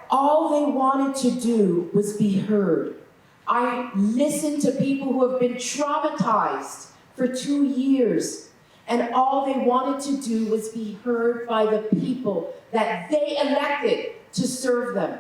all they wanted to do was be heard. I listened to people who have been traumatized for 2 years, and all they wanted to do was be heard by the people that they elected to serve them.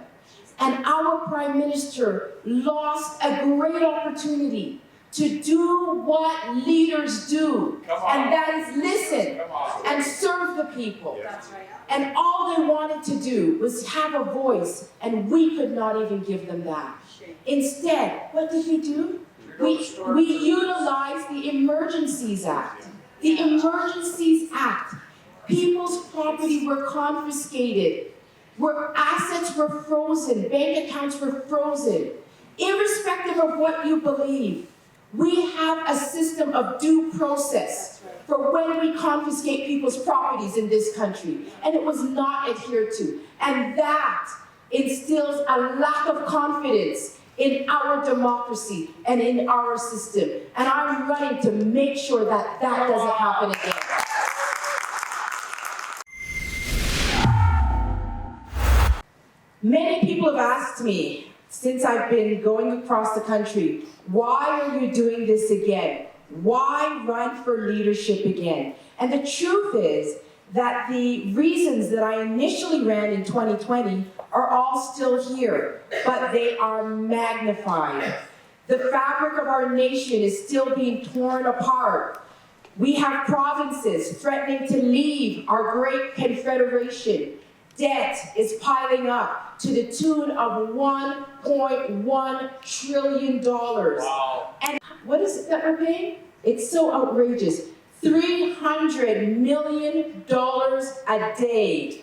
And our Prime Minister lost a great opportunity to do what leaders do, and that is listen and serve the people. That's right. And all they wanted to do was have a voice, and we could not even give them that. Instead, what did we do? We utilized the Emergencies Act. The Emergencies Act. People's property were confiscated, where assets were frozen, bank accounts were frozen. Irrespective of what you believe, we have a system of due process for when we confiscate people's properties in this country, and it was not adhered to. And that instills a lack of confidence in our democracy and in our system. And I'm running to make sure that that doesn't happen again. Many people have asked me, since I've been going across the country, why are you doing this again? Why run for leadership again? And the truth is that the reasons that I initially ran in 2020 are all still here, but they are magnified. The fabric of our nation is still being torn apart. We have provinces threatening to leave our great confederation. Debt is piling up to the tune of $1.1 trillion. Wow. And what is it that we're paying? It's so outrageous. $300 million a day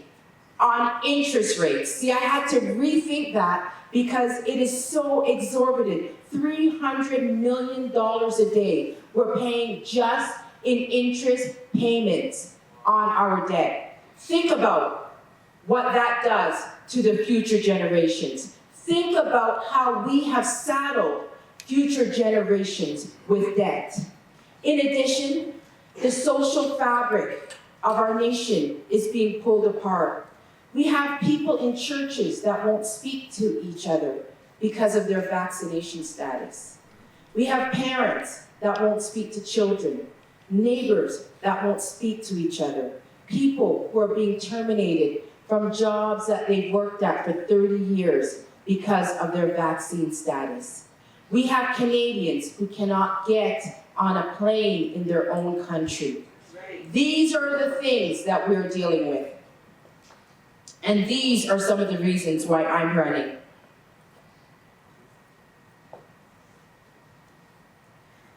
on interest rates. See, I had to rethink that because it is so exorbitant. $300 million a day we're paying just in interest payments on our debt. Think about what that does to the future generations. Think about how we have saddled future generations with debt. In addition, the social fabric of our nation is being pulled apart. We have people in churches that won't speak to each other because of their vaccination status. We have parents that won't speak to children, neighbors that won't speak to each other, people who are being terminated from jobs that they've worked at for 30 years because of their vaccine status. We have Canadians who cannot get on a plane in their own country. These are the things that we're dealing with. And these are some of the reasons why I'm running.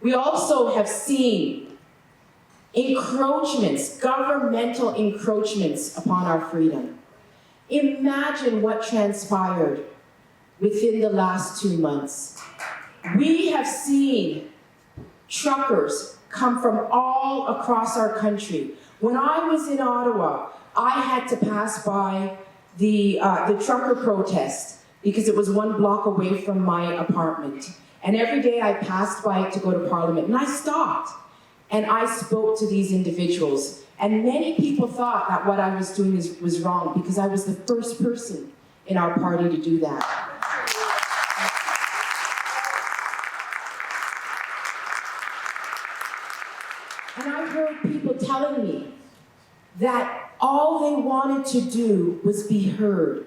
We also have seen encroachments, governmental encroachments upon our freedom. Imagine what transpired within the last 2 months. We have seen truckers come from all across our country. When I was in Ottawa, I had to pass by the trucker protest because it was 1 block away from my apartment. And every day I passed by it to go to Parliament, and I stopped and I spoke to these individuals. And many people thought that what I was doing was wrong because I was the first person in our party to do that. And I heard people telling me that all they wanted to do was be heard.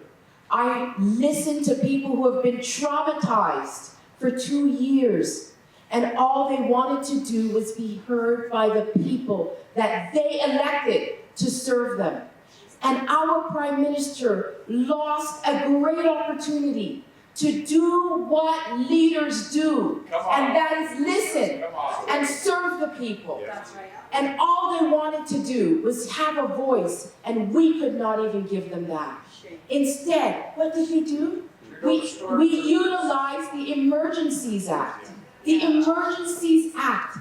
I listened to people who have been traumatized for 2 years, and all they wanted to do was be heard by the people that they elected to serve them. And our Prime Minister lost a great opportunity to do what leaders do, and that is listen and serve the people. That's right. And all they wanted to do was have a voice, and we could not even give them that. Instead, what did we do? We utilized the Emergencies Act. The Emergencies Act.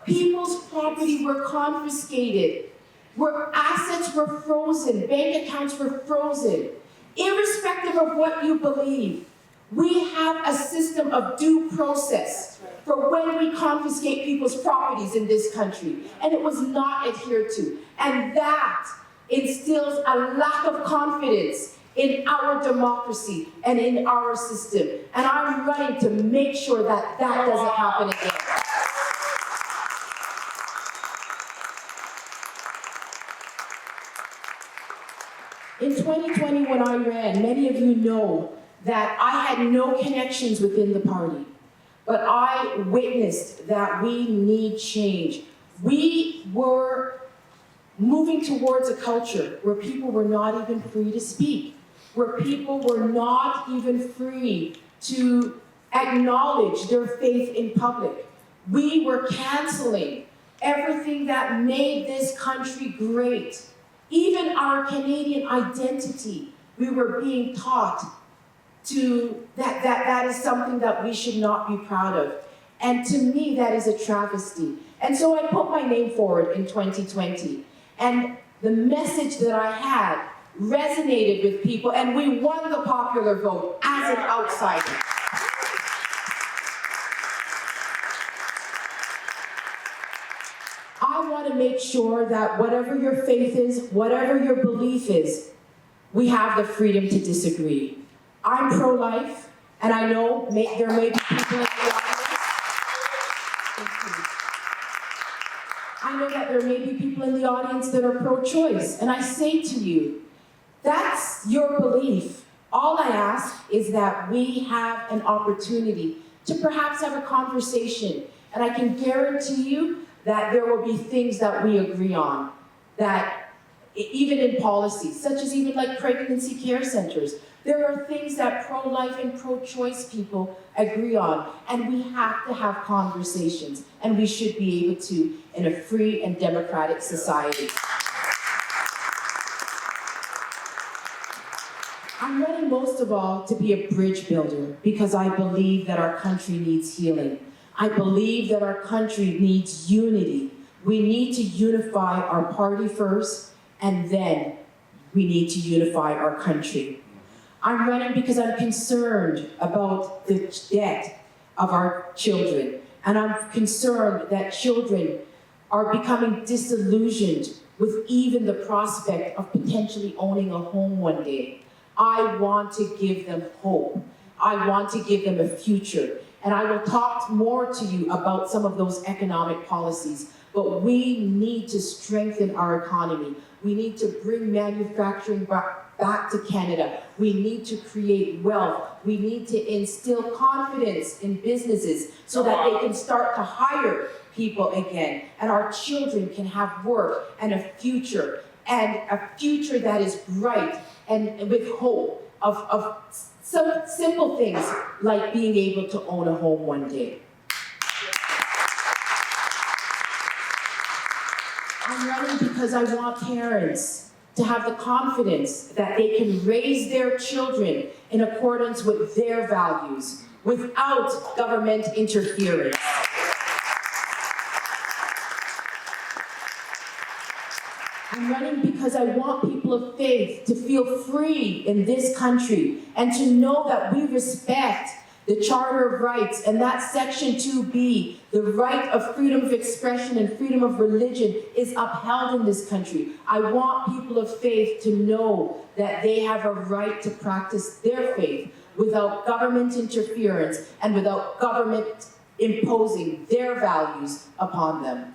People's property were confiscated, where assets were frozen, bank accounts were frozen. Irrespective of what you believe, we have a system of due process for when we confiscate people's properties in this country, and it was not adhered to. And that instills a lack of confidence in our democracy and in our system. And I'm running to make sure that that doesn't happen again. In 2020, when I ran, many of you know that I had no connections within the party, but I witnessed that we need change. We were moving towards a culture where people were not even free to speak, where people were not even free to acknowledge their faith in public. We were canceling everything that made this country great. Even our Canadian identity, we were being taught that is something that we should not be proud of. And to me, that is a travesty. And so I put my name forward in 2020. And the message that I had resonated with people, and we won the popular vote as an outsider. I want to make sure that whatever your faith is, whatever your belief is, we have the freedom to disagree. I'm pro-life, and I know there may be people in the audience. I know that there may be people in the audience that are pro-choice, and I say to you, that's your belief. All I ask is that we have an opportunity to perhaps have a conversation, and I can guarantee you that there will be things that we agree on, that even in policy, such as even like pregnancy care centers, there are things that pro-life and pro-choice people agree on, and we have to have conversations, and we should be able to in a free and democratic society. I'm running most of all to be a bridge builder because I believe that our country needs healing. I believe that our country needs unity. We need to unify our party first, and then we need to unify our country. I'm running because I'm concerned about the debt of our children, and I'm concerned that children are becoming disillusioned with even the prospect of potentially owning a home one day. I want to give them hope. I want to give them a future. And I will talk more to you about some of those economic policies, but we need to strengthen our economy. We need to bring manufacturing back to Canada. We need to create wealth. We need to instill confidence in businesses so that they can start to hire people again, and our children can have work and a future that is bright and with hope of some simple things like being able to own a home one day. I'm running because I want parents to have the confidence that they can raise their children in accordance with their values without government interference. I'm running because I want people of faith to feel free in this country and to know that we respect the Charter of Rights and that Section 2B, the right of freedom of expression and freedom of religion, is upheld in this country. I want people of faith to know that they have a right to practice their faith without government interference and without government imposing their values upon them.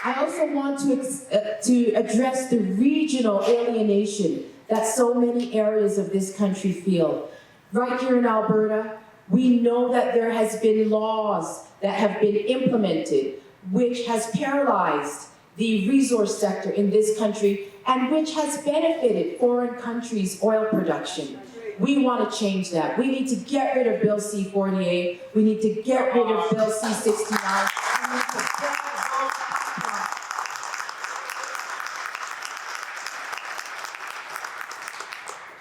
I also want to address the regional alienation that so many areas of this country feel. Right here in Alberta, we know that there has been laws that have been implemented which has paralyzed the resource sector in this country and which has benefited foreign countries' oil production. We want to change that. We need to get rid of Bill C-48. We need to get rid of Bill C-69. We need to get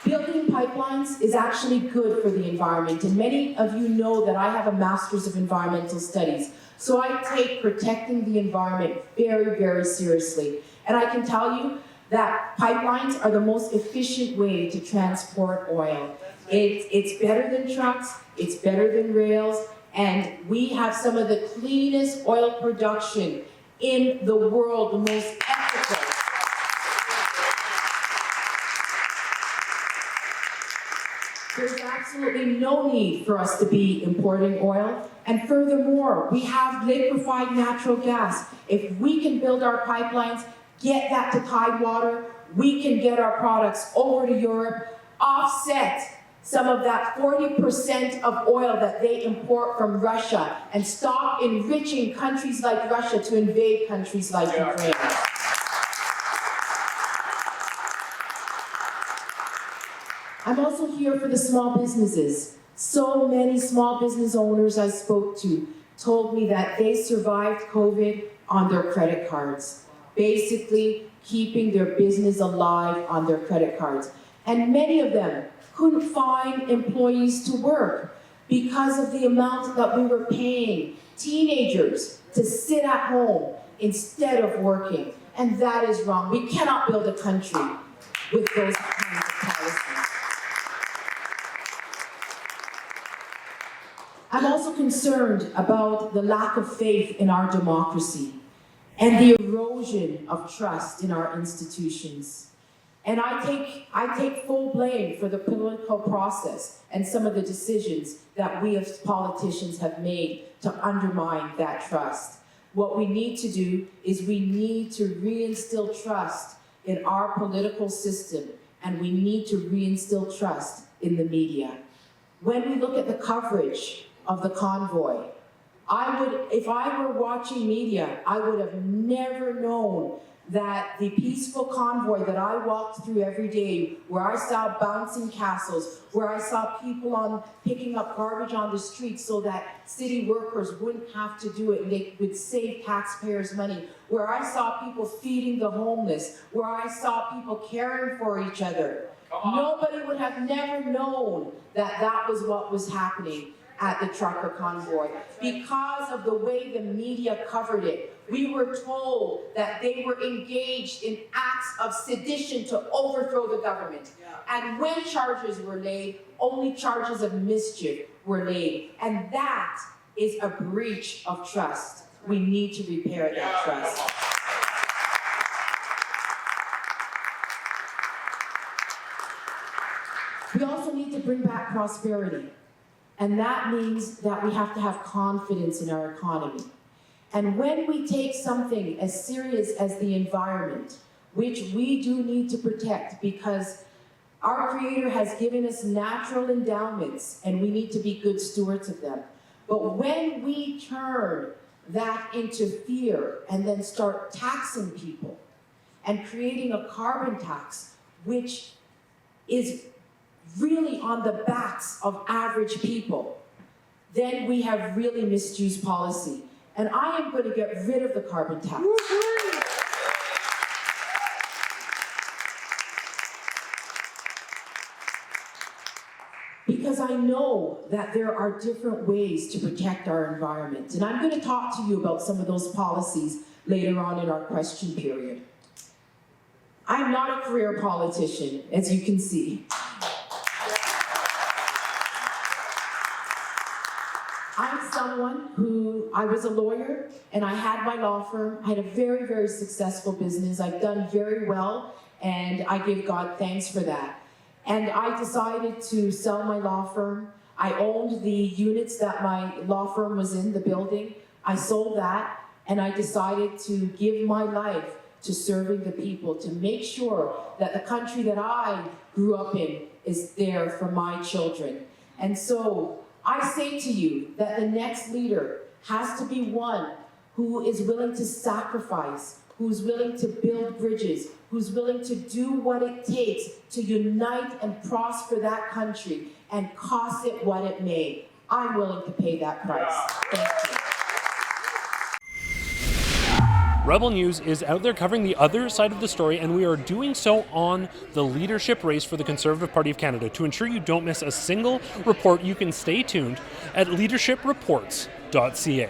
Building pipelines is actually good for the environment, and many of you know that I have a Master's of Environmental Studies, so I take protecting the environment very, very seriously. And I can tell you that pipelines are the most efficient way to transport oil. It's better than trucks, it's better than rails, and we have some of the cleanest oil production in the world, the most ethical. There's absolutely no need for us to be importing oil. And furthermore, we have liquefied natural gas. If we can build our pipelines, get that to Tidewater, we can get our products over to Europe, offset some of that 40% of oil that they import from Russia, and stop enriching countries like Russia to invade countries like Ukraine. I'm also here for the small businesses. So many small business owners I spoke to told me that they survived COVID on their credit cards, basically keeping their business alive on their credit cards. And many of them couldn't find employees to work because of the amount that we were paying teenagers to sit at home instead of working. And that is wrong. We cannot build a country with those kinds of policies. I'm also concerned about the lack of faith in our democracy and the erosion of trust in our institutions. And I take full blame for the political process and some of the decisions that we as politicians have made to undermine that trust. What we need to do is we need to reinstill trust in our political system, and we need to reinstill trust in the media. When we look at the coverage of the convoy, if I were watching media, I would have never known that the peaceful convoy that I walked through every day, where I saw bouncing castles, where I saw people picking up garbage on the streets so that city workers wouldn't have to do it and they would save taxpayers money, where I saw people feeding the homeless, where I saw people caring for each other. Nobody would have never known that that was what was happening at the trucker convoy because of the way the media covered it. We were told that they were engaged in acts of sedition to overthrow the government. And when charges were laid, only charges of mischief were laid. And that is a breach of trust. We need to repair that trust. We also need to bring back prosperity. And that means that we have to have confidence in our economy. And when we take something as serious as the environment, which we do need to protect because our Creator has given us natural endowments and we need to be good stewards of them. But when we turn that into fear and then start taxing people and creating a carbon tax, which is really on the backs of average people, then we have really misused policy. And I am going to get rid of the carbon tax. Because I know that there are different ways to protect our environment. And I'm going to talk to you about some of those policies later on in our question period. I'm not a career politician, as you can see. I'm someone who, I was a lawyer and I had my law firm. I had a very, very successful business. I've done very well and I give God thanks for that. And I decided to sell my law firm. I owned the units that my law firm was in, the building. I sold that and I decided to give my life to serving the people, to make sure that the country that I grew up in is there for my children. And so I say to you that the next leader has to be one who is willing to sacrifice, who's willing to build bridges, who's willing to do what it takes to unite and prosper that country and cost it what it may. I'm willing to pay that price. Thank you. Rebel News is out there covering the other side of the story, and we are doing so on the leadership race for the Conservative Party of Canada. To ensure you don't miss a single report, you can stay tuned at leadershipreports.ca.